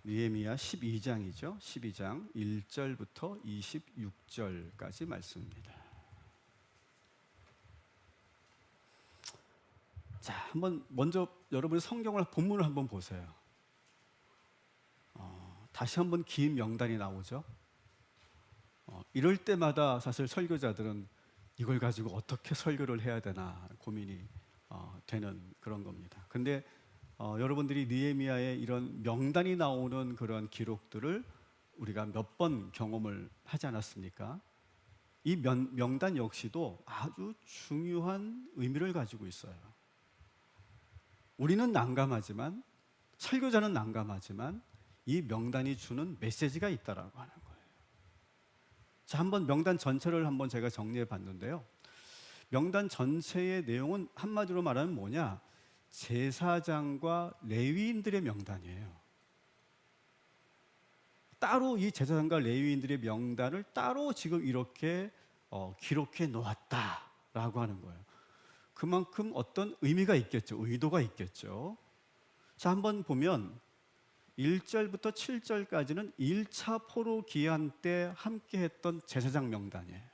느헤미야 12장이죠. 12장 1절부터 26절까지 말씀입니다. 자, 한번 먼저 여러분의 성경을 본문을 한번 보세요. 다시 한번 긴 명단이 나오죠. 이럴 때마다 사실 설교자들은 이걸 가지고 어떻게 설교를 해야 되나 고민이 되는 그런 겁니다. 근데 여러분들이 느헤미야의 이런 명단이 나오는 그런 기록들을 우리가 몇 번 경험을 하지 않았습니까? 이 명단 역시도 아주 중요한 의미를 가지고 있어요. 우리는 난감하지만, 설교자는 난감하지만 이 명단이 주는 메시지가 있다라고 하는 거예요. 자, 한번 명단 전체를 한번 제가 정리해 봤는데요. 명단 전체의 내용은 한마디로 말하면 뭐냐? 제사장과 레위인들의 명단이에요. 따로 이 제사장과 레위인들의 명단을 따로 지금 이렇게 기록해 놓았다라고 하는 거예요. 그만큼 어떤 의미가 있겠죠. 의도가 있겠죠. 자, 한번 보면 1절부터 7절까지는 1차 포로 기한 때 함께 했던 제사장 명단이에요.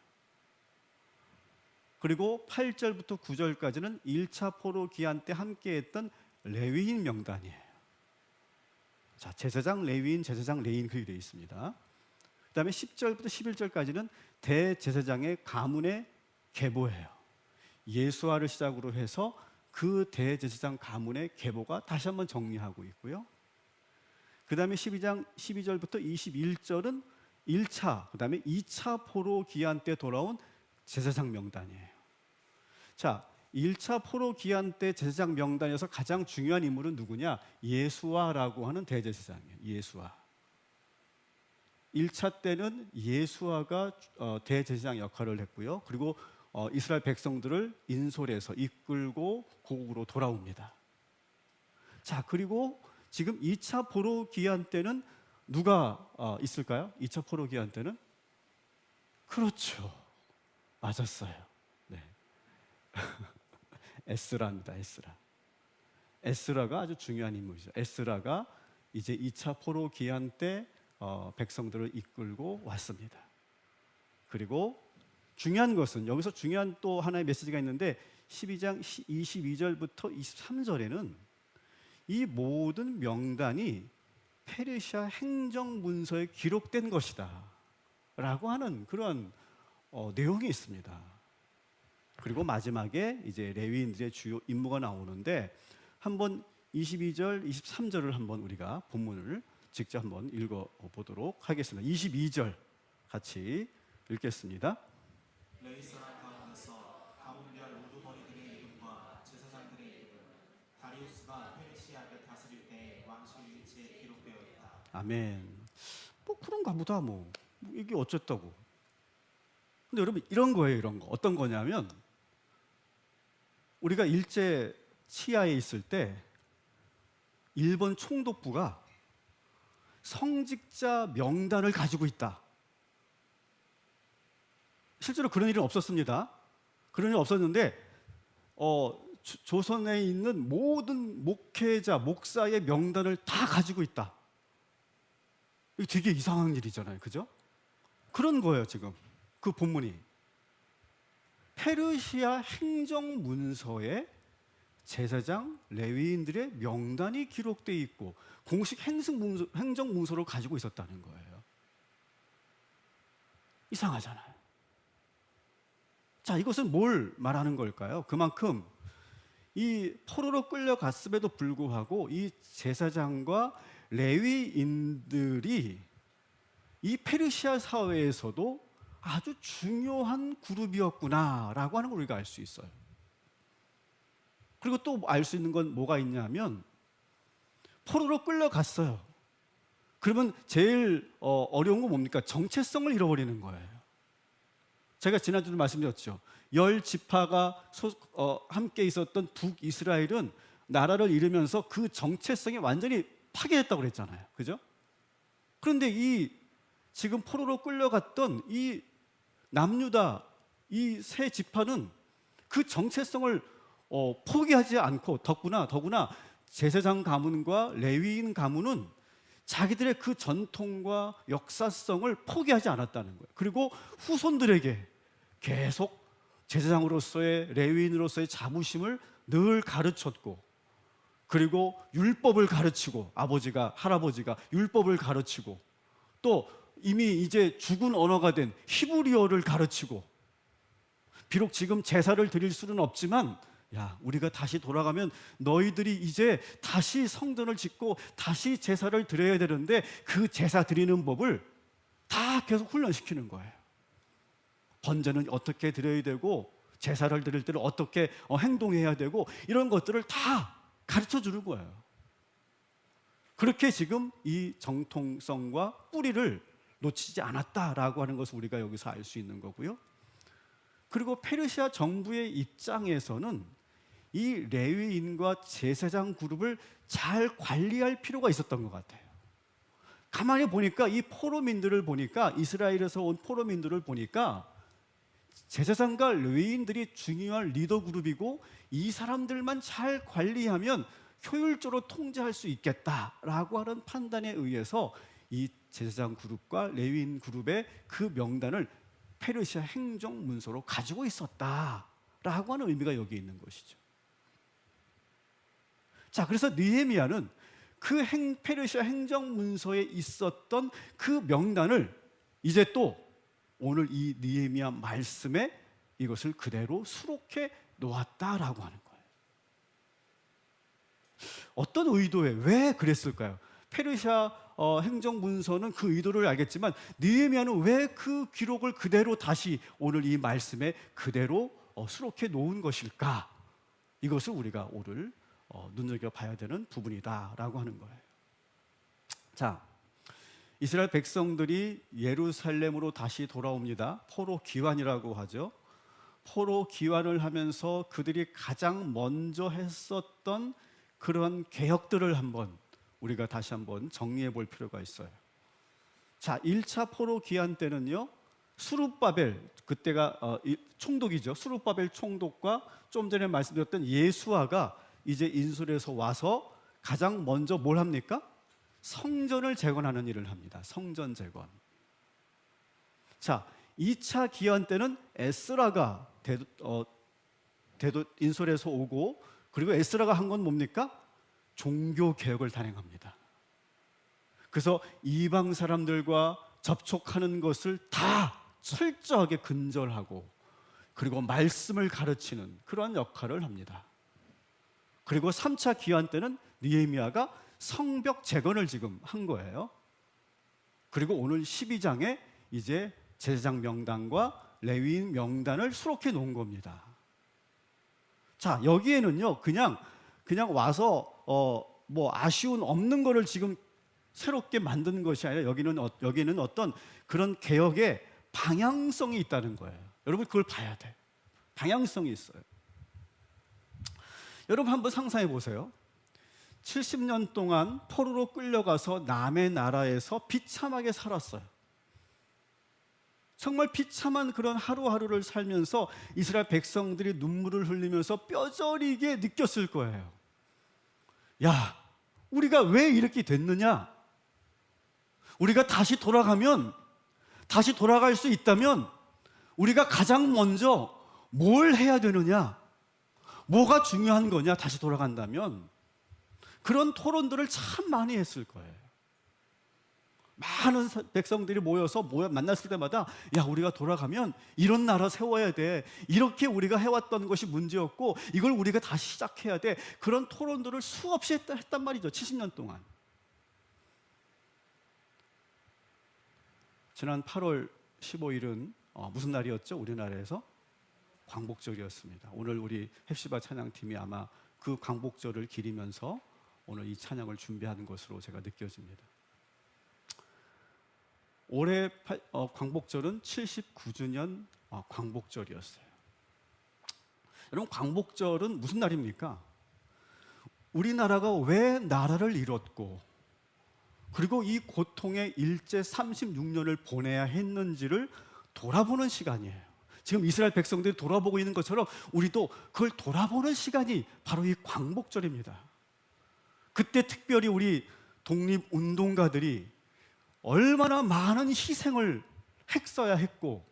그리고 8절부터 9절까지는 1차 포로 기한 때 함께 했던 레위인 명단이에요. 자, 제사장, 레위인, 제사장, 레위인 그렇게 되어 있습니다. 그 다음에 10절부터 11절까지는 대제사장의 가문의 계보예요. 예수아를 시작으로 해서 그 대제사장 가문의 계보가 다시 한번 정리하고 있고요. 그 다음에 12장 12절부터 21절은 1차, 그 다음에 2차 포로 기한 때 돌아온 제사장 명단이에요. 자, 1차 포로 기한 때 제사장 명단에서 가장 중요한 인물은 누구냐? 예수아라고 하는 대제사장이에요. 예수아. 1차 때는 예수아가 대제사장 역할을 했고요. 그리고 이스라엘 백성들을 인솔해서 이끌고 고국으로 돌아옵니다. 자, 그리고 지금 2차 포로 기한 때는 누가 있을까요? 2차 포로 기한 때는? 그렇죠. 맞았어요. 네. 에스라입니다. 에스라. 에스라가 아주 중요한 인물이죠. 에스라가 이제 2차 포로 기한 때 백성들을 이끌고 왔습니다. 그리고 중요한 것은 여기서 중요한 또 하나의 메시지가 있는데 12장 22절부터 23절에는 이 모든 명단이 페르시아 행정문서에 기록된 것이다 라고 하는 그런 내용이 있습니다. 그리고 마지막에 이제 레위인들의 주요 임무가 나오는데 한번 22절, 23절을 한번 우리가 본문을 직접 한번 읽어보도록 하겠습니다. 22절 같이 읽겠습니다. 레위 사람 가운데서 가문별 우두머리들의 이름과 제사장들의 이름은 다리우스가 페르시아를 다스릴 때 왕실 일지에 기록되어 있다. 아멘. 뭐 그런가 보다 뭐 이게 어쨌다고. 근데 여러분 이런 거예요. 이런 거. 어떤 거냐면 우리가 일제 치하에 있을 때 일본 총독부가 성직자 명단을 가지고 있다. 실제로 그런 일은 없었습니다. 그런 일은 없었는데 조선에 있는 모든 목회자, 목사의 명단을 다 가지고 있다. 이거 되게 이상한 일이잖아요. 그죠? 그런 거예요. 지금 그 본문이. 페르시아 행정문서에 제사장, 레위인들의 명단이 기록되어 있고 공식 행정문서를 가지고 있었다는 거예요. 이상하잖아요. 자, 이것은 뭘 말하는 걸까요? 그만큼 이 포로로 끌려갔음에도 불구하고 이 제사장과 레위인들이 이 페르시아 사회에서도 아주 중요한 그룹이었구나라고 하는 걸 우리가 알 수 있어요. 그리고 또 알 수 있는 건 뭐가 있냐면 포로로 끌려갔어요. 그러면 제일 어려운 건 뭡니까? 정체성을 잃어버리는 거예요. 제가 지난주에 말씀드렸죠. 10지파가 함께 있었던 북이스라엘은 나라를 잃으면서 그 정체성이 완전히 파괴했다고 그랬잖아요. 그죠? 그런데 이 지금 포로로 끌려갔던 이 남유다 이 세 지파는 그 정체성을 포기하지 않고 더구나 제사장 가문과 레위인 가문은 자기들의 그 전통과 역사성을 포기하지 않았다는 거예요. 그리고 후손들에게 계속 제사장으로서의, 레위인으로서의 자부심을 늘 가르쳤고, 그리고 율법을 가르치고, 아버지가, 할아버지가 율법을 가르치고, 또 이미 이제 죽은 언어가 된 히브리어를 가르치고, 비록 지금 제사를 드릴 수는 없지만, 야, 우리가 다시 돌아가면 너희들이 이제 다시 성전을 짓고 다시 제사를 드려야 되는데 그 제사 드리는 법을 다 계속 훈련시키는 거예요. 번제는 어떻게 드려야 되고, 제사를 드릴 때는 어떻게 행동해야 되고, 이런 것들을 다 가르쳐 주는 거예요. 그렇게 지금 이 정통성과 뿌리를 놓치지 않았다라고 하는 것을 우리가 여기서 알 수 있는 거고요. 그리고 페르시아 정부의 입장에서는 이 레위인과 제사장 그룹을 잘 관리할 필요가 있었던 것 같아요. 가만히 보니까 이 포로민들을 보니까, 이스라엘에서 온 포로민들을 보니까 제사장과 레위인들이 중요한 리더 그룹이고, 이 사람들만 잘 관리하면 효율적으로 통제할 수 있겠다라고 하는 판단에 의해서 이 제사장 그룹과 레위인 그룹의 그 명단을 페르시아 행정문서로 가지고 있었다라고 하는 의미가 여기 있는 것이죠. 자, 그래서 느헤미야는 그 페르시아 행정문서에 있었던 그 명단을 이제 또 오늘 이 느헤미야 말씀에 이것을 그대로 수록해 놓았다라고 하는 거예요. 어떤 의도에 왜 그랬을까요? 페르시아 행정문서는 그 의도를 알겠지만 느헤미야는 왜 그 기록을 그대로 다시 오늘 이 말씀에 그대로 수록해 놓은 것일까? 이것을 우리가 오늘 눈여겨봐야 되는 부분이다라고 하는 거예요. 자, 이스라엘 백성들이 예루살렘으로 다시 돌아옵니다. 포로 귀환이라고 하죠. 포로 귀환을 하면서 그들이 가장 먼저 했었던 그런 개혁들을 우리가 다시 한번 정리해 볼 필요가 있어요. 자, 1차 포로 귀환 때는요, 수룹바벨, 그때가 총독이죠. 수룹바벨 총독과 좀 전에 말씀드렸던 예수아가 이제 인술에서 와서 가장 먼저 뭘 합니까? 성전을 재건하는 일을 합니다. 성전 재건. 자, 2차 기한 때는 에스라가 인솔에서 오고, 그리고 에스라가 한 건 뭡니까? 종교 개혁을 단행합니다. 그래서 이방 사람들과 접촉하는 것을 다 철저하게 근절하고, 그리고 말씀을 가르치는 그런 역할을 합니다. 그리고 3차 기한 때는 느헤미야가 성벽 재건을 지금 한 거예요. 그리고 오늘 12장에 이제 제사장 명단과 레위인 명단을 수록해 놓은 겁니다. 자, 여기에는요, 그냥 와서 뭐 아쉬운 없는 거를 지금 새롭게 만든 것이 아니라 여기는 어떤 그런 개혁의 방향성이 있다는 거예요. 여러분, 그걸 봐야 돼. 방향성이 있어요. 여러분, 한번 상상해 보세요. 70년 동안 포로로 끌려가서 남의 나라에서 비참하게 살았어요. 정말 비참한 그런 하루하루를 살면서 이스라엘 백성들이 눈물을 흘리면서 뼈저리게 느꼈을 거예요. 야, 우리가 왜 이렇게 됐느냐? 우리가 다시 돌아갈 수 있다면 우리가 가장 먼저 뭘 해야 되느냐? 뭐가 중요한 거냐? 다시 돌아간다면 그런 토론들을 참 많이 했을 거예요. 많은 백성들이 모여서 만났을 때마다, 야, 우리가 돌아가면 이런 나라 세워야 돼. 이렇게 우리가 해왔던 것이 문제였고 이걸 우리가 다시 시작해야 돼. 그런 토론들을 수없이 했단 말이죠. 70년 동안. 지난 8월 15일은 무슨 날이었죠? 우리나라에서 광복절이었습니다. 오늘 우리 헵시바 찬양팀이 아마 그 광복절을 기리면서 오늘 이 찬양을 준비하는 것으로 제가 느껴집니다. 올해 광복절은 79주년 광복절이었어요. 여러분, 광복절은 무슨 날입니까? 우리나라가 왜 나라를 잃었고, 그리고 이 고통의 일제 36년을 보내야 했는지를 돌아보는 시간이에요. 지금 이스라엘 백성들이 돌아보고 있는 것처럼 우리도 그걸 돌아보는 시간이 바로 이 광복절입니다. 그때 특별히 우리 독립운동가들이 얼마나 많은 희생을 했어야 했고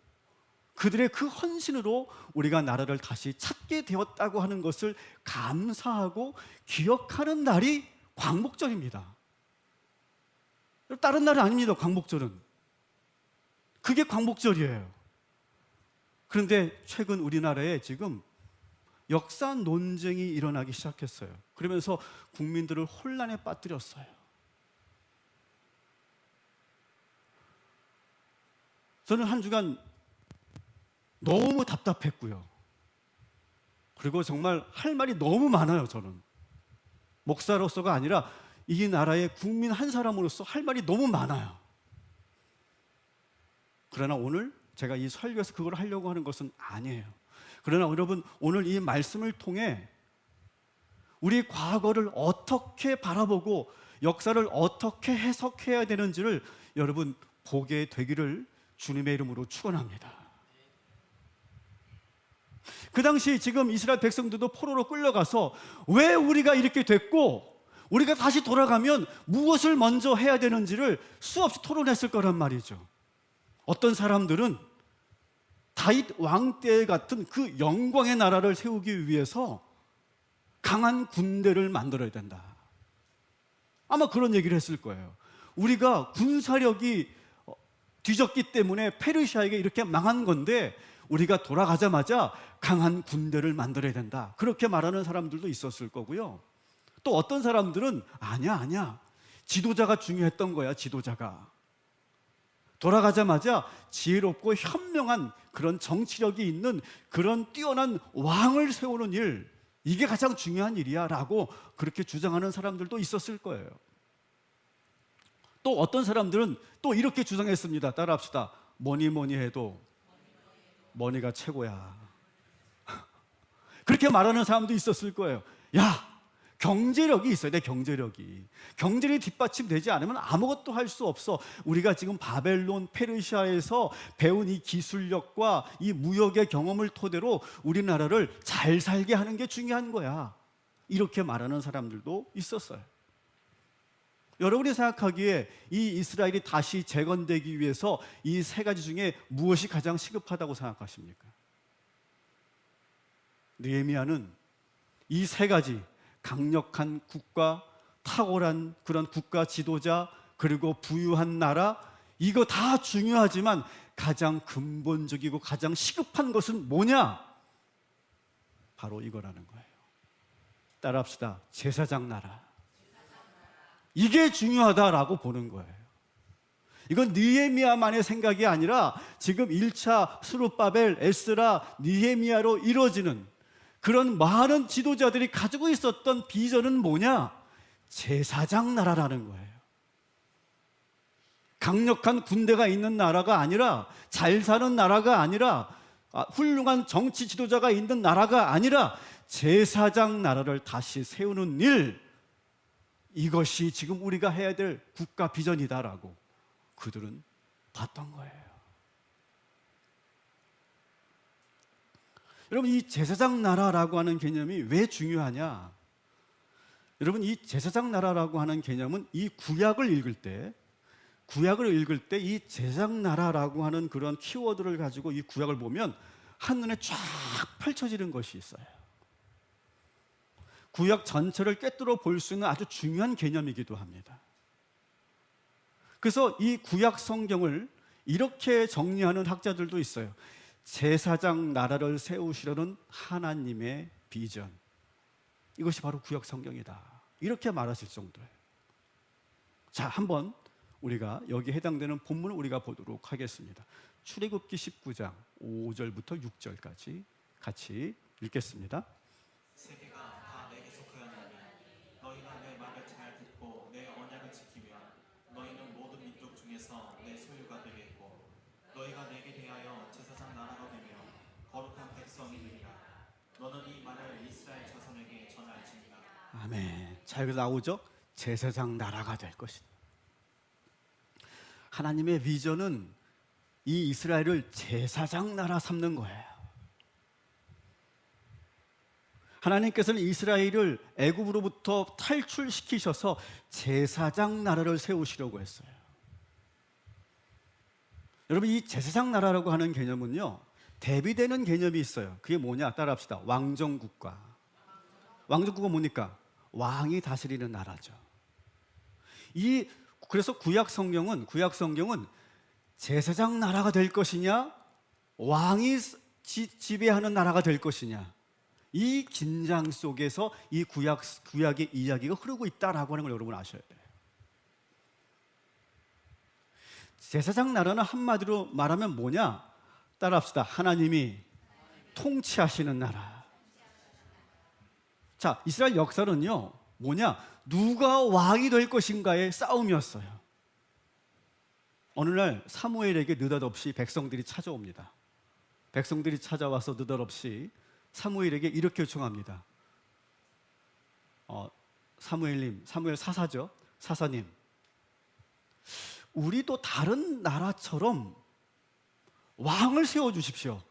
그들의 그 헌신으로 우리가 나라를 다시 찾게 되었다고 하는 것을 감사하고 기억하는 날이 광복절입니다. 다른 날은 아닙니다. 광복절은 그게 광복절이에요. 그런데 최근 우리나라에 지금 역사 논쟁이 일어나기 시작했어요. 그러면서 국민들을 혼란에 빠뜨렸어요. 저는 한 주간 너무 답답했고요. 그리고 정말 할 말이 너무 많아요. 저는 목사로서가 아니라 이 나라의 국민 한 사람으로서 할 말이 너무 많아요. 그러나 오늘 제가 이 설교에서 그걸 하려고 하는 것은 아니에요. 그러나 여러분, 오늘 이 말씀을 통해 우리 과거를 어떻게 바라보고 역사를 어떻게 해석해야 되는지를 여러분 보게 되기를 주님의 이름으로 축원합니다. 그 당시 지금 이스라엘 백성들도 포로로 끌려가서 왜 우리가 이렇게 됐고 우리가 다시 돌아가면 무엇을 먼저 해야 되는지를 수없이 토론했을 거란 말이죠. 어떤 사람들은 다윗 왕 때 같은 그 영광의 나라를 세우기 위해서 강한 군대를 만들어야 된다. 아마 그런 얘기를 했을 거예요. 우리가 군사력이 뒤졌기 때문에 페르시아에게 이렇게 망한 건데 우리가 돌아가자마자 강한 군대를 만들어야 된다. 그렇게 말하는 사람들도 있었을 거고요. 또 어떤 사람들은 아니야. 지도자가 중요했던 거야, 지도자가. 돌아가자마자 지혜롭고 현명한 그런 정치력이 있는 그런 뛰어난 왕을 세우는 일, 이게 가장 중요한 일이야 라고 그렇게 주장하는 사람들도 있었을 거예요. 또 어떤 사람들은 또 이렇게 주장했습니다. 따라합시다. 뭐니 해도 머니가 최고야. 그렇게 말하는 사람도 있었을 거예요. 야, 경제력이 있어야 돼. 경제력이 뒷받침되지 않으면 아무것도 할 수 없어. 우리가 지금 바벨론, 페르시아에서 배운 이 기술력과 이 무역의 경험을 토대로 우리나라를 잘 살게 하는 게 중요한 거야. 이렇게 말하는 사람들도 있었어요. 여러분이 생각하기에 이 이스라엘이 다시 재건되기 위해서 이 세 가지 중에 무엇이 가장 시급하다고 생각하십니까? 느헤미야는 이 세 가지, 강력한 국가, 탁월한 그런 국가 지도자, 그리고 부유한 나라, 이거 다 중요하지만 가장 근본적이고 가장 시급한 것은 뭐냐? 바로 이거라는 거예요. 따라합시다. 제사장 나라. 이게 중요하다라고 보는 거예요. 이건 느헤미야만의 생각이 아니라 지금 1차 스룹바벨, 에스라, 느헤미야로 이루어지는 그런 많은 지도자들이 가지고 있었던 비전은 뭐냐? 제사장 나라라는 거예요. 강력한 군대가 있는 나라가 아니라, 잘 사는 나라가 아니라, 훌륭한 정치 지도자가 있는 나라가 아니라 제사장 나라를 다시 세우는 일, 이것이 지금 우리가 해야 될 국가 비전이다라고 그들은 봤던 거예요. 여러분, 이 제사장 나라라고 하는 개념이 왜 중요하냐? 여러분, 이 제사장 나라라고 하는 개념은 이 구약을 읽을 때 이 제사장 나라라고 하는 그런 키워드를 가지고 이 구약을 보면 한눈에 쫙 펼쳐지는 것이 있어요. 구약 전체를 꿰뚫어 볼 수 있는 아주 중요한 개념이기도 합니다. 그래서 이 구약 성경을 이렇게 정리하는 학자들도 있어요. 제사장 나라를 세우시려는 하나님의 비전, 이것이 바로 구약 성경이다, 이렇게 말하실 정도예요. 자, 한번 우리가 여기 해당되는 본문을 우리가 보도록 하겠습니다. 출애굽기 19장 5절부터 6절까지 같이 읽겠습니다. 세계가 다 내게 속하였나니 너희가 내 말을 잘 듣고 내 언약을 지키면 너희는 모든 민족 중에서 내 소유가 되겠고 너희가 내게 대하여 제사장 나라가 되며 거룩한 백성이 되리라. 너는 이 말을 이스라엘 자손에게 전할지니라. 아멘. 자, 여기 나오죠? 제사장 나라가 될 것이다. 하나님의 비전은 이 이스라엘을 제사장 나라 삼는 거예요. 하나님께서는 이스라엘을 애굽으로부터 탈출시키셔서 제사장 나라를 세우시려고 했어요. 여러분, 이 제사장 나라라고 하는 개념은요, 대비되는 개념이 있어요. 그게 뭐냐? 따라합시다. 왕정국가. 왕정국가 뭡니까? 왕이 다스리는 나라죠. 그래서 구약 성경은 제사장 나라가 될 것이냐, 왕이 지배하는 나라가 될 것이냐, 이 긴장 속에서 이 구약의 이야기가 흐르고 있다라고 하는 걸 여러분 아셔야 돼요. 제사장 나라는 한마디로 말하면 뭐냐? 따라합시다. 하나님이 통치하시는 나라. 자, 이스라엘 역사는요, 뭐냐? 누가 왕이 될 것인가의 싸움이었어요. 어느 날 사무엘에게 느닷없이 백성들이 찾아옵니다. 백성들이 찾아와서 느닷없이 사무엘에게 이렇게 요청합니다. 사무엘님, 사무엘 사사죠. 사사님, 우리도 다른 나라처럼 왕을 세워주십시오.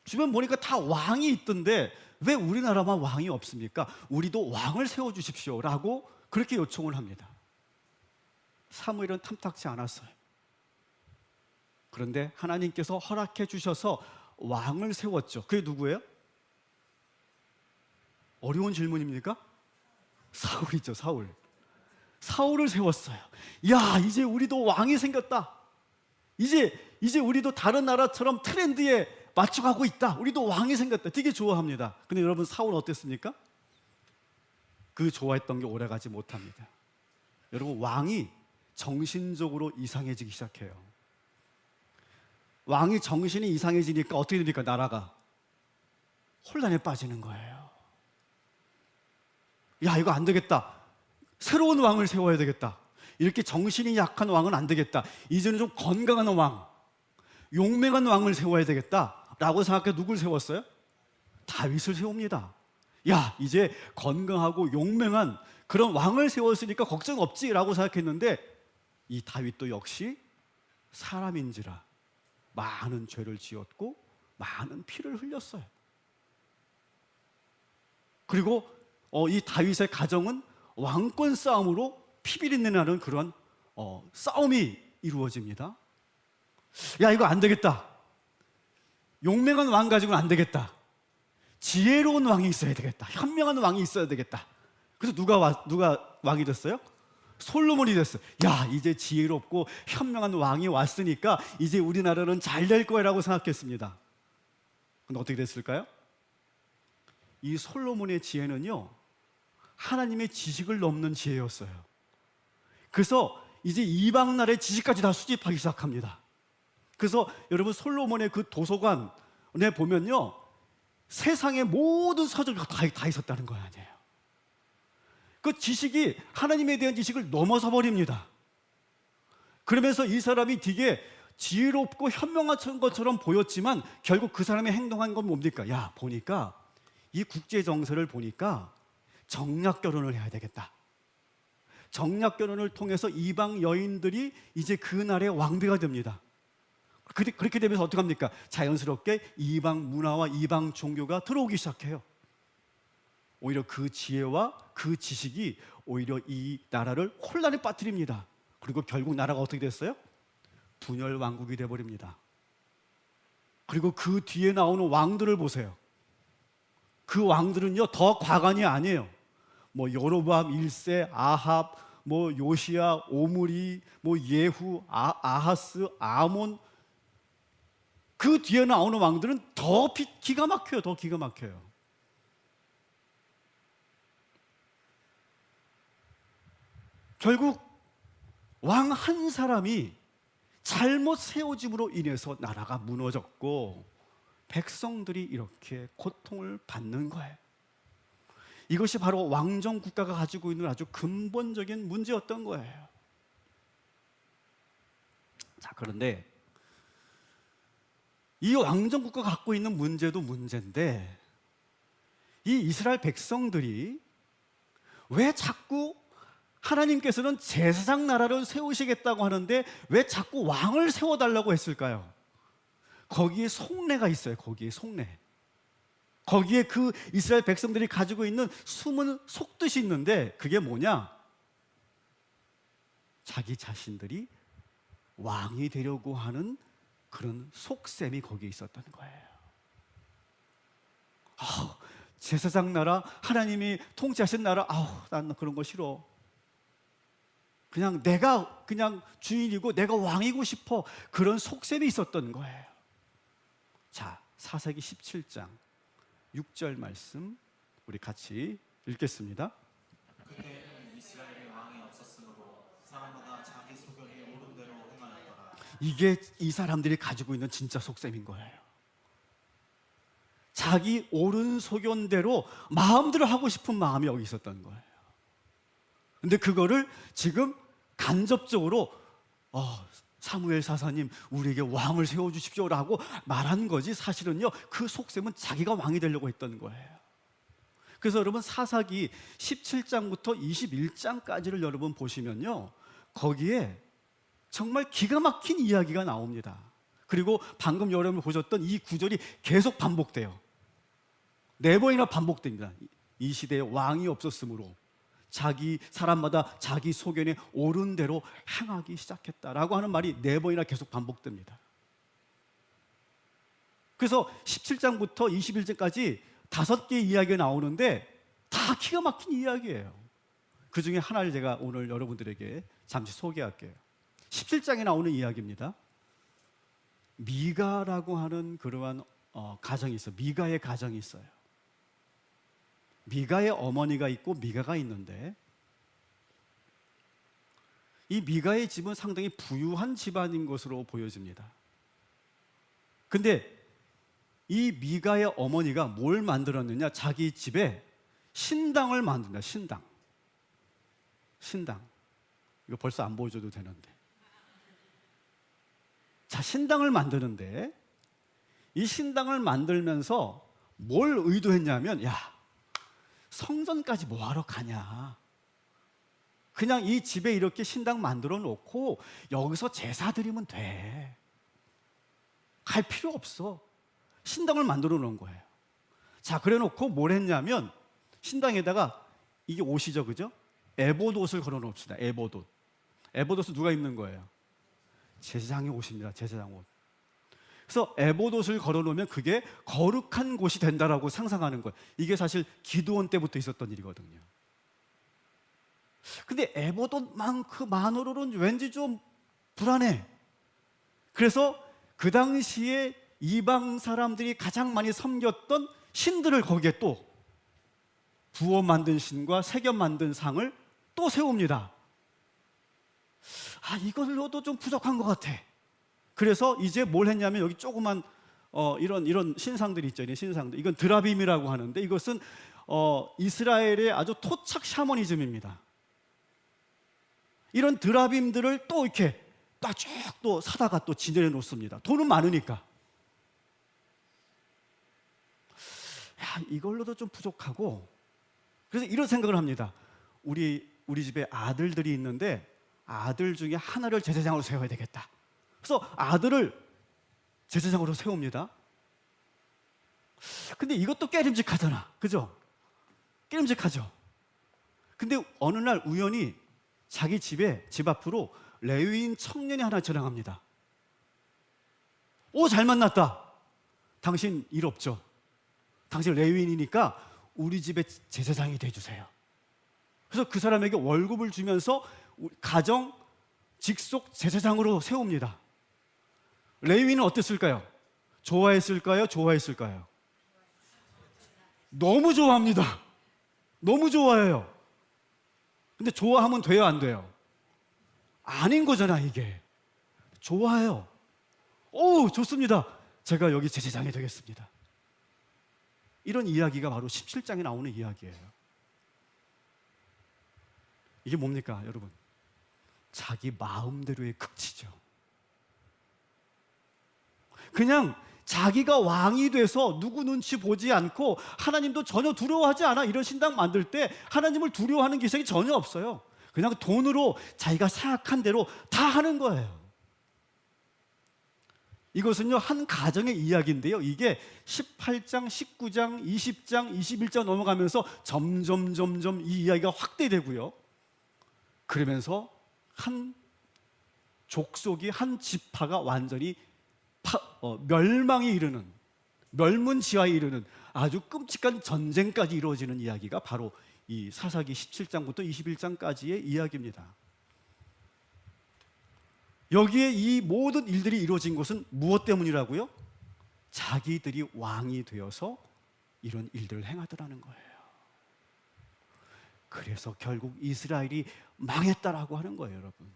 주변 보니까 다 왕이 있던데 왜 우리나라만 왕이 없습니까? 우리도 왕을 세워주십시오 라고 그렇게 요청을 합니다. 사무엘은 탐탁지 않았어요. 그런데 하나님께서 허락해 주셔서 왕을 세웠죠. 그게 누구예요? 어려운 질문입니까? 사울이죠. 사울을 세웠어요. 야, 이제 우리도 왕이 생겼다. 이제 우리도 다른 나라처럼 트렌드에 맞춰가고 있다. 우리도 왕이 생겼다. 되게 좋아합니다. 근데 여러분, 사울은 어땠습니까? 그 좋아했던 게 오래가지 못합니다. 여러분, 왕이 정신적으로 이상해지기 시작해요. 왕이 정신이 이상해지니까 어떻게 됩니까? 나라가 혼란에 빠지는 거예요. 야, 이거 안 되겠다. 새로운 왕을 세워야 되겠다. 이렇게 정신이 약한 왕은 안 되겠다. 이제는 좀 건강한 왕, 용맹한 왕을 세워야 되겠다 라고 생각해 누굴 세웠어요? 다윗을 세웁니다. 야, 이제 건강하고 용맹한 그런 왕을 세웠으니까 걱정 없지 라고 생각했는데, 이 다윗도 역시 사람인지라 많은 죄를 지었고 많은 피를 흘렸어요. 그리고 이 다윗의 가정은 왕권 싸움으로 피비린내 나는 그런 싸움이 이루어집니다. 야, 이거 안 되겠다. 용맹한 왕 가지고는 안 되겠다. 지혜로운 왕이 있어야 되겠다. 현명한 왕이 있어야 되겠다. 그래서 누가 왕이 됐어요? 솔로몬이 됐어요. 야, 이제 지혜롭고 현명한 왕이 왔으니까 이제 우리나라는 잘 될 거라고 생각했습니다. 근데 어떻게 됐을까요? 이 솔로몬의 지혜는요, 하나님의 지식을 넘는 지혜였어요. 그래서 이제 이방 나라의 지식까지 다 수집하기 시작합니다. 그래서 여러분, 솔로몬의 그 도서관에 보면요, 세상의 모든 서적이 다 있었다는 거 아니에요. 그 지식이 하나님에 대한 지식을 넘어서 버립니다. 그러면서 이 사람이 되게 지혜롭고 현명한 것처럼 보였지만 결국 그 사람이 행동한 건 뭡니까? 야, 보니까 이 국제 정세를 보니까 정략 결혼을 해야 되겠다. 정략 결혼을 통해서 이방 여인들이 이제 그날의 왕비가 됩니다. 그렇게 되면서 어떻게 합니까? 자연스럽게 이방 문화와 이방 종교가 들어오기 시작해요. 오히려 그 지혜와 그 지식이 오히려 이 나라를 혼란에 빠뜨립니다. 그리고 결국 나라가 어떻게 됐어요? 분열 왕국이 되어버립니다. 그리고 그 뒤에 나오는 왕들을 보세요. 그 왕들은요, 더 과간이 아니에요. 뭐 여로보암 1세, 아합, 뭐 요시야, 오므리, 뭐 예후, 아하스, 아몬. 그 뒤에 나오는 왕들은 더 기가 막혀요. 더 기가 막혀요. 결국 왕 한 사람이 잘못 세워짐으로 인해서 나라가 무너졌고 백성들이 이렇게 고통을 받는 거예요. 이것이 바로 왕정 국가가 가지고 있는 아주 근본적인 문제였던 거예요. 자, 그런데 이 왕정 국가가 갖고 있는 문제도 문제인데, 이 이스라엘 백성들이 왜 자꾸 하나님께서는 제사장 나라를 세우시겠다고 하는데 왜 자꾸 왕을 세워달라고 했을까요? 거기에 속내가 있어요. 거기에 속내. 거기에 그 이스라엘 백성들이 가지고 있는 숨은 속뜻이 있는데 그게 뭐냐? 자기 자신들이 왕이 되려고 하는 그런 속셈이 거기에 있었던 거예요. 제사장 나라, 하나님이 통치하신 나라, 난 그런 거 싫어. 그냥 내가 그냥 주인이고 내가 왕이고 싶어. 그런 속셈이 있었던 거예요. 자, 사사기 17장 6절 말씀 우리 같이 읽겠습니다. 그때는 이스라엘에 왕이 없었으므로 사람마다 자기 소견이 옳은 대로 행하였더라. 이게 이 사람들이 가지고 있는 진짜 속셈인 거예요. 자기 옳은 소견대로 마음대로 하고 싶은 마음이 여기 있었던 거예요. 근데 그거를 지금 간접적으로 사무엘 사사님 우리에게 왕을 세워주십시오라고 말한 거지, 사실은요 그 속셈은 자기가 왕이 되려고 했던 거예요. 그래서 여러분 사사기 17장부터 21장까지를 여러분 보시면요, 거기에 정말 기가 막힌 이야기가 나옵니다. 그리고 방금 여러분이 보셨던 이 구절이 계속 반복돼요. 4번이나 반복됩니다. 이 시대에 왕이 없었으므로 자기 사람마다 자기 소견에 옳은 대로 행하기 시작했다라고 하는 말이 4번이나 계속 반복됩니다. 그래서 17장부터 21장까지 5개의 이야기가 나오는데 다 기가 막힌 이야기예요. 그 중에 하나를 제가 오늘 여러분들에게 잠시 소개할게요. 17장에 나오는 이야기입니다. 미가라고 하는 그러한 가정이 있어요. 미가의 가정이 있어요. 미가의 어머니가 있고 미가가 있는데, 이 미가의 집은 상당히 부유한 집안인 것으로 보여집니다. 근데 이 미가의 어머니가 뭘 만들었느냐? 자기 집에 신당을 만든다. 신당. 이거 벌써 안 보여줘도 되는데. 자, 신당을 만드는데 이 신당을 만들면서 뭘 의도했냐면, 성전까지 뭐하러 가냐, 그냥 이 집에 이렇게 신당 만들어 놓고 여기서 제사 드리면 돼, 갈 필요 없어. 신당을 만들어 놓은 거예요. 자, 그래 놓고 뭘 했냐면 신당에다가, 이게 옷이죠, 그죠? 에봇 옷을 걸어 놓읍시다. 에봇 옷은 누가 입는 거예요? 제사장의 옷입니다. 제사장 옷. 그래서 에봇 옷을 걸어 놓으면 그게 거룩한 곳이 된다라고 상상하는 거예요. 이게 사실 기드온 때부터 있었던 일이거든요. 근데 에봇 옷만으로는 왠지 좀 불안해. 그래서 그 당시에 이방 사람들이 가장 많이 섬겼던 신들을 거기에 또 부어 만든 신과 새겨 만든 상을 또 세웁니다. 이걸로도 좀 부족한 것 같아. 그래서 이제 뭘 했냐면, 여기 조그만 이런 신상들이 있죠. 이런 신상들. 이건 드라빔이라고 하는데, 이것은 이스라엘의 아주 토착 샤머니즘입니다. 이런 드라빔들을 또 이렇게 쭉 또 사다가 또 진열해 놓습니다. 돈은 많으니까. 이걸로도 좀 부족하고, 그래서 이런 생각을 합니다. 우리 집에 아들들이 있는데 아들 중에 하나를 제사장으로 세워야 되겠다. 그래서 아들을 제사장으로 세웁니다. 근데 이것도 깨림직하잖아, 그죠? 깨림직하죠. 근데 어느 날 우연히 자기 집 앞으로 레위인 청년이 하나 지나갑니다. 잘 만났다. 당신 일 없죠? 당신 레위인이니까 우리 집에 제사장이 돼주세요. 그래서 그 사람에게 월급을 주면서 가정 직속 제사장으로 세웁니다. 레위인은 어땠을까요? 좋아했을까요? 너무 좋아합니다. 너무 좋아해요. 근데 좋아하면 돼요, 안 돼요? 아닌 거잖아, 이게. 좋아해요. 좋습니다. 제가 여기 제사장이 되겠습니다. 이런 이야기가 바로 17장에 나오는 이야기예요. 이게 뭡니까, 여러분? 자기 마음대로의 극치죠. 그냥 자기가 왕이 돼서 누구 눈치 보지 않고, 하나님도 전혀 두려워하지 않아. 이런 신당 만들 때 하나님을 두려워하는 기색이 전혀 없어요. 그냥 돈으로 자기가 생각한 대로 다 하는 거예요. 이것은요, 한 가정의 이야기인데요. 이게 18장, 19장, 20장, 21장 넘어가면서 점점 이 이야기가 확대되고요. 그러면서 한 족속이, 한 지파가 완전히 멸망에 이르는, 멸문지화에 이르는 아주 끔찍한 전쟁까지 이루어지는 이야기가 바로 이 사사기 17장부터 21장까지의 이야기입니다. 여기에 이 모든 일들이 이루어진 것은 무엇 때문이라고요? 자기들이 왕이 되어서 이런 일들을 행하더라는 거예요. 그래서 결국 이스라엘이 망했다라고 하는 거예요, 여러분.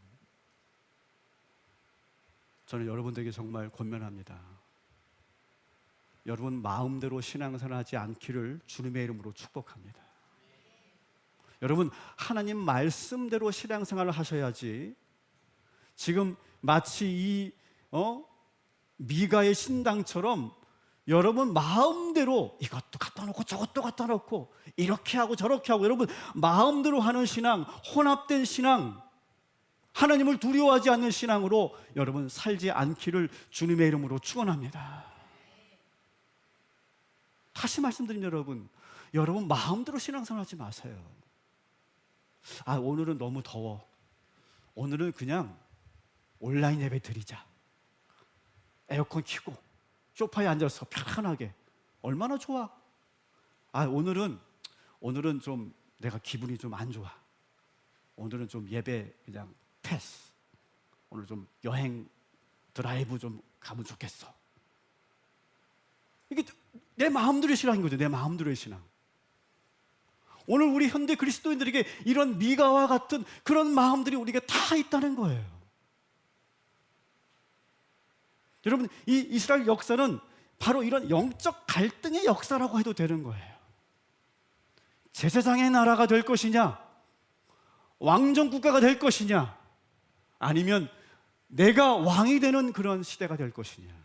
저는 여러분들에게 정말 권면합니다. 여러분 마음대로 신앙생활하지 않기를 주님의 이름으로 축복합니다. 여러분 하나님 말씀대로 신앙생활을 하셔야지, 지금 마치 이 미가의 신당처럼 여러분 마음대로 이것도 갖다 놓고 저것도 갖다 놓고 이렇게 하고 저렇게 하고, 여러분 마음대로 하는 신앙, 혼합된 신앙, 하나님을 두려워하지 않는 신앙으로 여러분 살지 않기를 주님의 이름으로 축원합니다. 다시 말씀드린 여러분 마음대로 신앙생활 하지 마세요. 오늘은 너무 더워, 오늘은 그냥 온라인 예배 드리자, 에어컨 켜고 소파에 앉아서 편안하게, 얼마나 좋아. 오늘은 좀 내가 기분이 좀 안 좋아, 오늘은 좀 예배 그냥 패스, 오늘 좀 여행 드라이브 좀 가면 좋겠어. 이게 내 마음대로의 신앙인 거죠. 내 마음대로의 신앙. 오늘 우리 현대 그리스도인들에게 이런 미가와 같은 그런 마음들이 우리에게 다 있다는 거예요. 여러분 이 이스라엘 역사는 바로 이런 영적 갈등의 역사라고 해도 되는 거예요. 제사장의 나라가 될 것이냐, 왕정 국가가 될 것이냐, 아니면 내가 왕이 되는 그런 시대가 될 것이냐.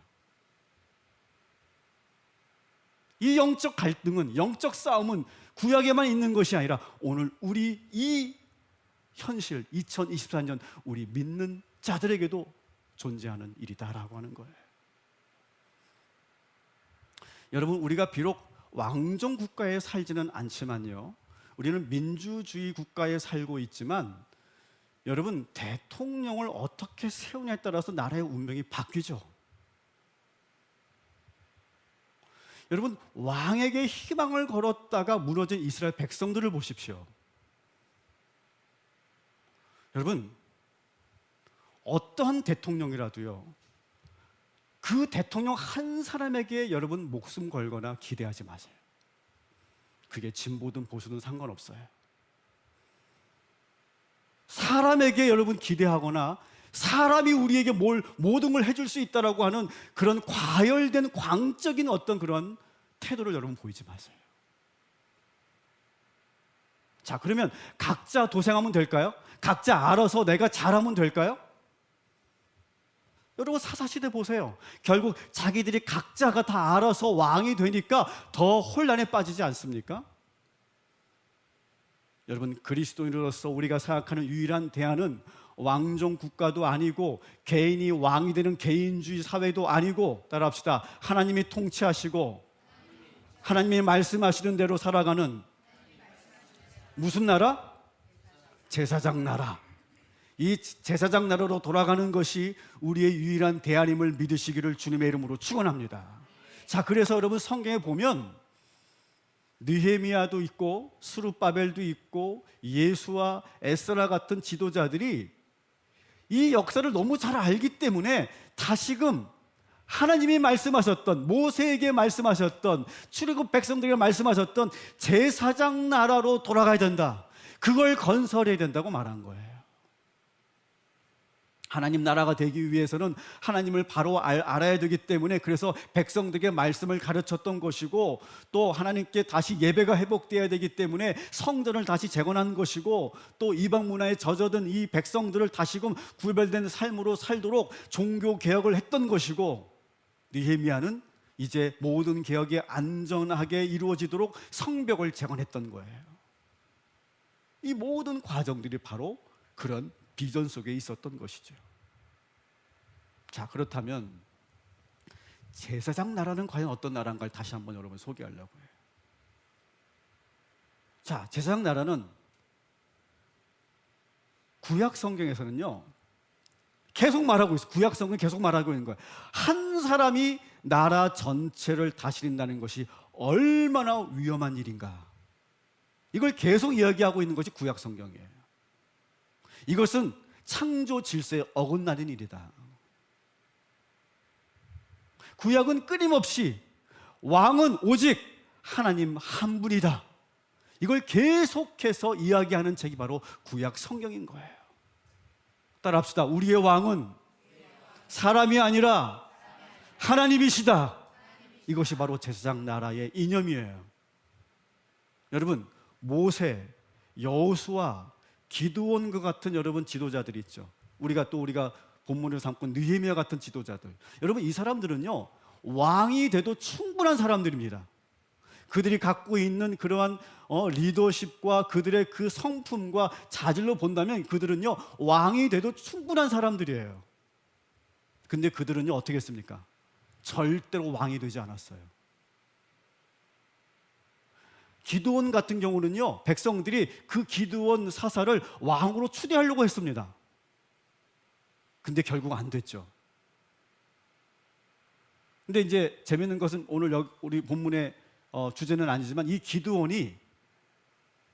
이 영적 갈등은, 영적 싸움은 구약에만 있는 것이 아니라 오늘 우리 이 현실 2024년 우리 믿는 자들에게도 존재하는 일이다라고 하는 거예요. 여러분 우리가 비록 왕정 국가에 살지는 않지만요, 우리는 민주주의 국가에 살고 있지만 여러분 대통령을 어떻게 세우냐에 따라서 나라의 운명이 바뀌죠. 여러분 왕에게 희망을 걸었다가 무너진 이스라엘 백성들을 보십시오. 여러분 어떠한 대통령이라도요, 그 대통령 한 사람에게 여러분 목숨 걸거나 기대하지 마세요. 그게 진보든 보수든 상관없어요. 사람에게 여러분 기대하거나 사람이 우리에게 모든 걸 해줄 수 있다라고 하는 그런 과열된 광적인 어떤 그런 태도를 여러분 보이지 마세요. 자, 그러면 각자 도생하면 될까요? 각자 알아서 내가 잘하면 될까요? 여러분 사사시대 보세요. 결국 자기들이 각자가 다 알아서 왕이 되니까 더 혼란에 빠지지 않습니까? 여러분 그리스도인으로서 우리가 생각하는 유일한 대안은 왕정 국가도 아니고 개인이 왕이 되는 개인주의 사회도 아니고, 따라합시다. 하나님이 통치하시고 하나님이 말씀하시는 대로 살아가는 무슨 나라? 제사장 나라. 이 제사장 나라로 돌아가는 것이 우리의 유일한 대안임을 믿으시기를 주님의 이름으로 축원합니다. 자, 그래서 여러분 성경에 보면 느헤미야도 있고 스룹바벨도 있고 예수와 에스라 같은 지도자들이 이 역사를 너무 잘 알기 때문에 다시금 하나님이 말씀하셨던, 모세에게 말씀하셨던, 출애굽 백성들에게 말씀하셨던 제사장 나라로 돌아가야 된다, 그걸 건설해야 된다고 말한 거예요. 하나님 나라가 되기 위해서는 하나님을 바로 알아야 되기 때문에, 그래서 백성들에게 말씀을 가르쳤던 것이고, 또 하나님께 다시 예배가 회복되어야 되기 때문에 성전을 다시 재건한 것이고, 또 이방 문화에 젖어든 이 백성들을 다시금 구별된 삶으로 살도록 종교 개혁을 했던 것이고, 느헤미야는 이제 모든 개혁이 안전하게 이루어지도록 성벽을 재건했던 거예요. 이 모든 과정들이 바로 그런 비전 속에 있었던 것이죠. 자, 그렇다면 제사장 나라는 과연 어떤 나라인가를 다시 한번 여러분 소개하려고 해요. 자, 제사장 나라는 구약 성경에서는요, 계속 말하고 있어요. 구약 성경 계속 말하고 있는 거예요. 한 사람이 나라 전체를 다스린다는 것이 얼마나 위험한 일인가. 이걸 계속 이야기하고 있는 것이 구약 성경이에요. 이것은 창조 질서에 어긋나는 일이다. 구약은 끊임없이 왕은 오직 하나님 한 분이다. 이걸 계속해서 이야기하는 책이 바로 구약 성경인 거예요. 따라합시다. 우리의 왕은 사람이 아니라 하나님이시다. 이것이 바로 제사장 나라의 이념이에요. 여러분, 모세, 여호수아, 기드온과 같은 여러분 지도자들이 있죠. 우리가 본문을 삼고 느헤미야 같은 지도자들. 여러분, 이 사람들은요, 왕이 돼도 충분한 사람들입니다. 그들이 갖고 있는 그러한 리더십과 그들의 그 성품과 자질로 본다면 그들은요, 왕이 돼도 충분한 사람들이에요. 근데 그들은요, 어떻게 했습니까? 절대로 왕이 되지 않았어요. 기드온 같은 경우는요, 백성들이 그 기드온 사사를 왕으로 추대하려고 했습니다. 근데 결국 안 됐죠. 근데 이제 재밌는 것은 오늘 우리 본문의 주제는 아니지만 이 기드온이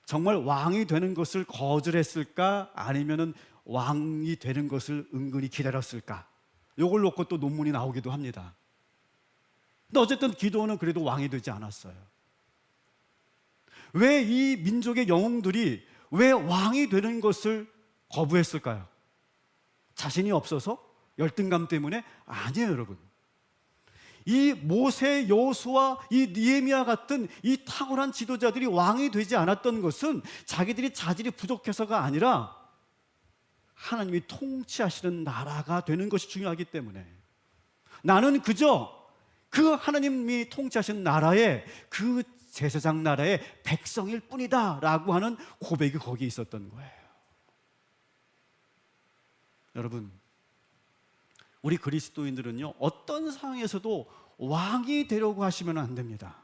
정말 왕이 되는 것을 거절했을까, 아니면은 왕이 되는 것을 은근히 기다렸을까, 이걸 놓고 또 논문이 나오기도 합니다. 근데 어쨌든 기드온은 그래도 왕이 되지 않았어요. 왜 이 민족의 영웅들이 왜 왕이 되는 것을 거부했을까요? 자신이 없어서? 열등감 때문에? 아니에요, 여러분. 이 모세, 여호수아, 이 느헤미야 같은 이 탁월한 지도자들이 왕이 되지 않았던 것은 자기들이 자질이 부족해서가 아니라 하나님이 통치하시는 나라가 되는 것이 중요하기 때문에, 나는 그저 그 하나님이 통치하시는 나라의 그 제사장 나라의 백성일 뿐이다 라고 하는 고백이 거기에 있었던 거예요. 여러분, 우리 그리스도인들은요, 어떤 상황에서도 왕이 되려고 하시면 안 됩니다.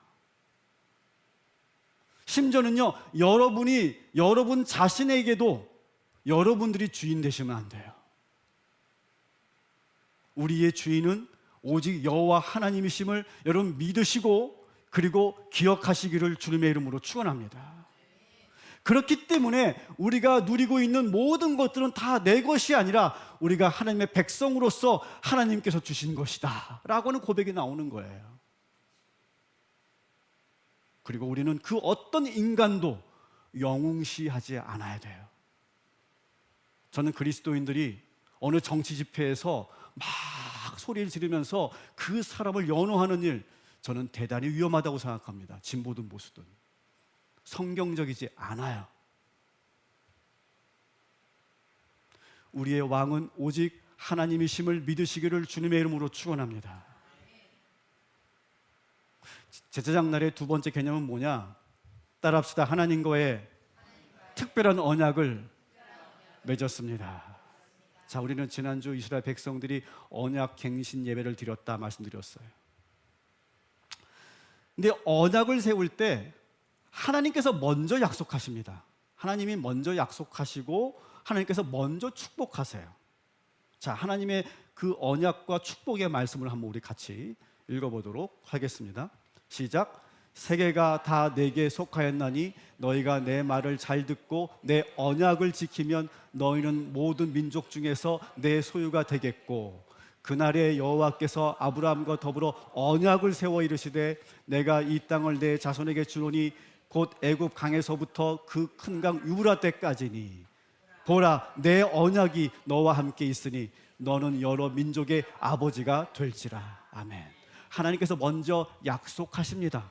심지어는요, 여러분 자신에게도 여러분들이 주인 되시면 안 돼요. 우리의 주인은 오직 여호와 하나님이심을 여러분 믿으시고, 그리고 기억하시기를 주님의 이름으로 축원합니다. 그렇기 때문에 우리가 누리고 있는 모든 것들은 다 내 것이 아니라 우리가 하나님의 백성으로서 하나님께서 주신 것이다 라고는 고백이 나오는 거예요. 그리고 우리는 그 어떤 인간도 영웅시하지 않아야 돼요. 저는 그리스도인들이 어느 정치 집회에서 막 소리를 지르면서 그 사람을 연호하는 일, 저는 대단히 위험하다고 생각합니다. 진보든 보수든. 성경적이지 않아요. 우리의 왕은 오직 하나님이심을 믿으시기를 주님의 이름으로 축원합니다. 제사장 날의 두 번째 개념은 뭐냐? 따라합시다. 하나님과의 특별한 언약을 맺었습니다. 자, 우리는 지난주 이스라엘 백성들이 언약 갱신 예배를 드렸다 말씀드렸어요. 근데 언약을 세울 때 하나님께서 먼저 약속하십니다. 하나님이 먼저 약속하시고 하나님께서 먼저 축복하세요. 자, 하나님의 그 언약과 축복의 말씀을 한번 우리 같이 읽어보도록 하겠습니다. 시작. 세계가 다 내게 속하였나니 너희가 내 말을 잘 듣고 내 언약을 지키면 너희는 모든 민족 중에서 내 소유가 되겠고, 그날에 여호와께서 아브라함과 더불어 언약을 세워 이르시되 내가 이 땅을 내 자손에게 주노니 곧 애굽 강에서부터 그 큰 강 유브라데까지니 보라 내 언약이 너와 함께 있으니 너는 여러 민족의 아버지가 될지라. 아멘. 하나님께서 먼저 약속하십니다.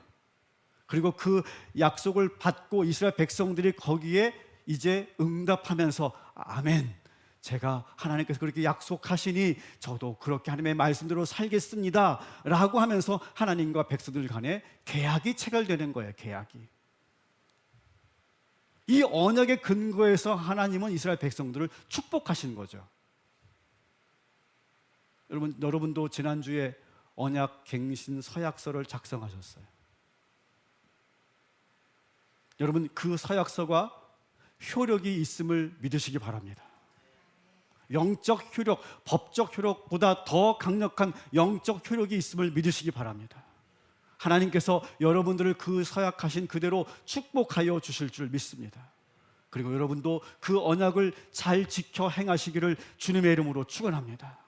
그리고 그 약속을 받고 이스라엘 백성들이 거기에 이제 응답하면서 아멘, 제가 하나님께서 그렇게 약속하시니 저도 그렇게 하나님의 말씀대로 살겠습니다 라고 하면서 하나님과 백성들 간에 계약이 체결되는 거예요. 계약이. 이 언약의 근거에서 하나님은 이스라엘 백성들을 축복하신 거죠. 여러분도 지난주에 언약 갱신 서약서를 작성하셨어요. 여러분, 그 서약서가 효력이 있음을 믿으시기 바랍니다. 영적 효력, 법적 효력보다 더 강력한 영적 효력이 있음을 믿으시기 바랍니다. 하나님께서 여러분들을 그 서약하신 그대로 축복하여 주실 줄 믿습니다. 그리고 여러분도 그 언약을 잘 지켜 행하시기를 주님의 이름으로 축원합니다.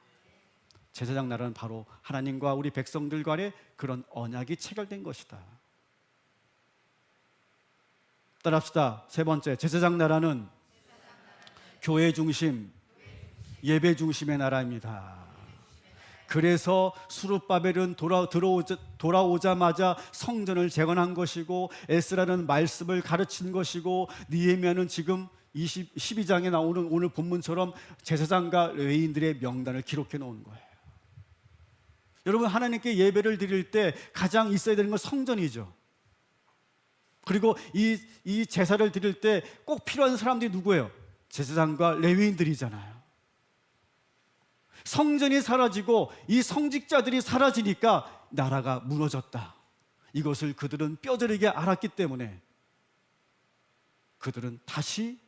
제사장 나라는 바로 하나님과 우리 백성들 간의 그런 언약이 체결된 것이다. 따라합시다. 세 번째, 제사장 나라는 교회 중심, 예배 중심의 나라입니다. 그래서 수룹바벨은 돌아오자마자 성전을 재건한 것이고, 에스라는 말씀을 가르친 것이고, 느헤미야는 지금 12장에 나오는 오늘 본문처럼 제사장과 레위인들의 명단을 기록해 놓은 거예요. 여러분, 하나님께 예배를 드릴 때 가장 있어야 되는 건 성전이죠. 그리고 이 제사를 드릴 때 꼭 필요한 사람들이 누구예요? 제사장과 레위인들이잖아요. 성전이 사라지고 이 성직자들이 사라지니까 나라가 무너졌다. 이것을 그들은 뼈저리게 알았기 때문에 그들은 다시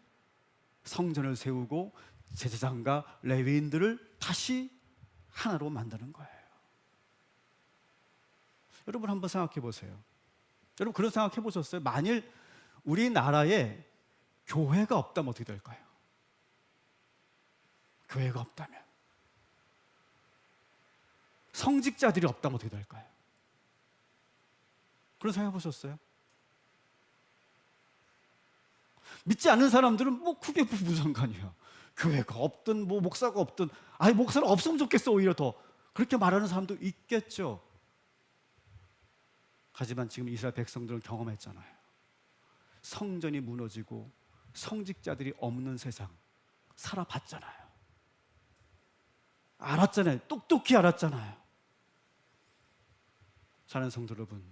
성전을 세우고 제사장과 레위인들을 다시 하나로 만드는 거예요. 여러분, 한번 생각해 보세요. 여러분, 그런 생각 해보셨어요? 만일 우리나라에 교회가 없다면 어떻게 될까요? 교회가 없다면, 성직자들이 없다면 어떻게 될까요? 그런 생각 해보셨어요? 믿지 않는 사람들은 뭐 그게 무슨 상관이야. 교회가 없든 뭐 목사가 없든, 아니 목사는 없으면 좋겠어, 오히려 더 그렇게 말하는 사람도 있겠죠. 하지만 지금 이스라엘 백성들은 경험했잖아요. 성전이 무너지고 성직자들이 없는 세상 살아봤잖아요. 알았잖아요. 똑똑히 알았잖아요. 사랑하는 성도 여러분,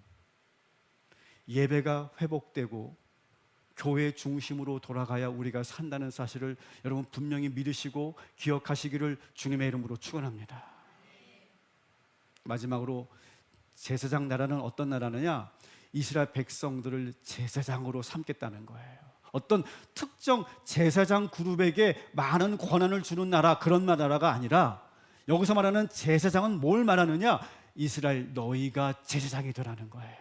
예배가 회복되고 교회 중심으로 돌아가야 우리가 산다는 사실을 여러분 분명히 믿으시고 기억하시기를 주님의 이름으로 축원합니다. 마지막으로, 제사장 나라는 어떤 나라느냐? 이스라엘 백성들을 제사장으로 삼겠다는 거예요. 어떤 특정 제사장 그룹에게 많은 권한을 주는 나라, 그런 나라가 아니라, 여기서 말하는 제사장은 뭘 말하느냐? 이스라엘 너희가 제사장이 되라는 거예요.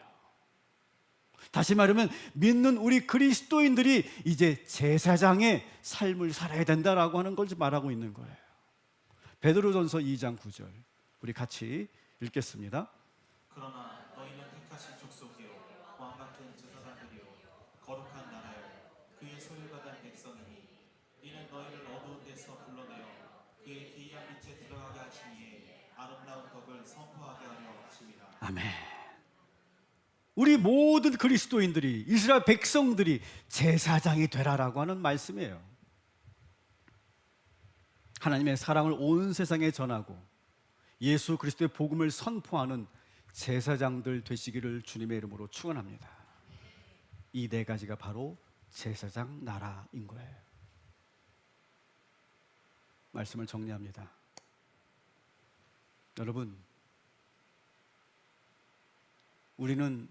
다시 말하면 믿는 우리 그리스도인들이 이제 제사장의 삶을 살아야 된다라고 하는 걸 말하고 있는 거예요. 베드로전서 2장 9절 우리 같이 읽겠습니다. 그러나 너희는 택하신 족속이요 왕 같은 제사장들이요 거룩한 나라요 그의 소유가 된 백성이니 이는 너희를 어두운 데서 불러내어 그의 기이한 빛에 들어가게 하시니에 아름다운 덕을 선포하게 하려 하심이라. 아멘. 우리 모든 그리스도인들이, 이스라엘 백성들이 제사장이 되라라고 하는 말씀이에요. 하나님의 사랑을 온 세상에 전하고 예수 그리스도의 복음을 선포하는 제사장들 되시기를 주님의 이름으로 축원합니다. 이 네 가지가 바로 제사장 나라인 거예요. 말씀을 정리합니다. 여러분, 우리는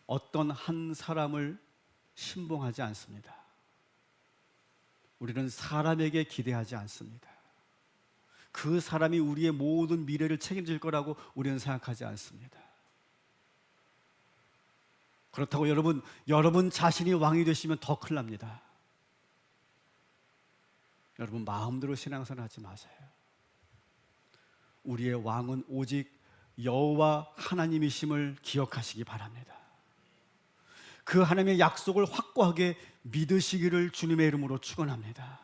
어떤 한 사람을 신봉하지 않습니다. 우리는 사람에게 기대하지 않습니다. 그 사람이 우리의 모든 미래를 책임질 거라고 우리는 생각하지 않습니다. 그렇다고 여러분 자신이 왕이 되시면 더 큰일 납니다. 여러분, 마음대로 신앙생활 하지 마세요. 우리의 왕은 오직 여호와 하나님이심을 기억하시기 바랍니다. 그 하나님의 약속을 확고하게 믿으시기를 주님의 이름으로 축원합니다.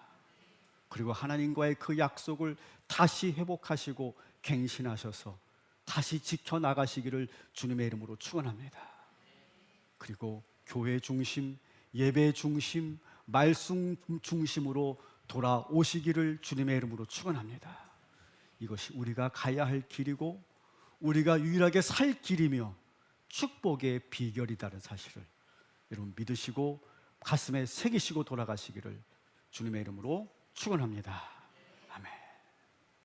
그리고 하나님과의 그 약속을 다시 회복하시고 갱신하셔서 다시 지켜나가시기를 주님의 이름으로 축원합니다. 그리고 교회 중심, 예배 중심, 말씀 중심으로 돌아오시기를 주님의 이름으로 축원합니다. 이것이 우리가 가야 할 길이고 우리가 유일하게 살 길이며 축복의 비결이다는 사실을 여러분 믿으시고 가슴에 새기시고 돌아가시기를 주님의 이름으로 축원합니다.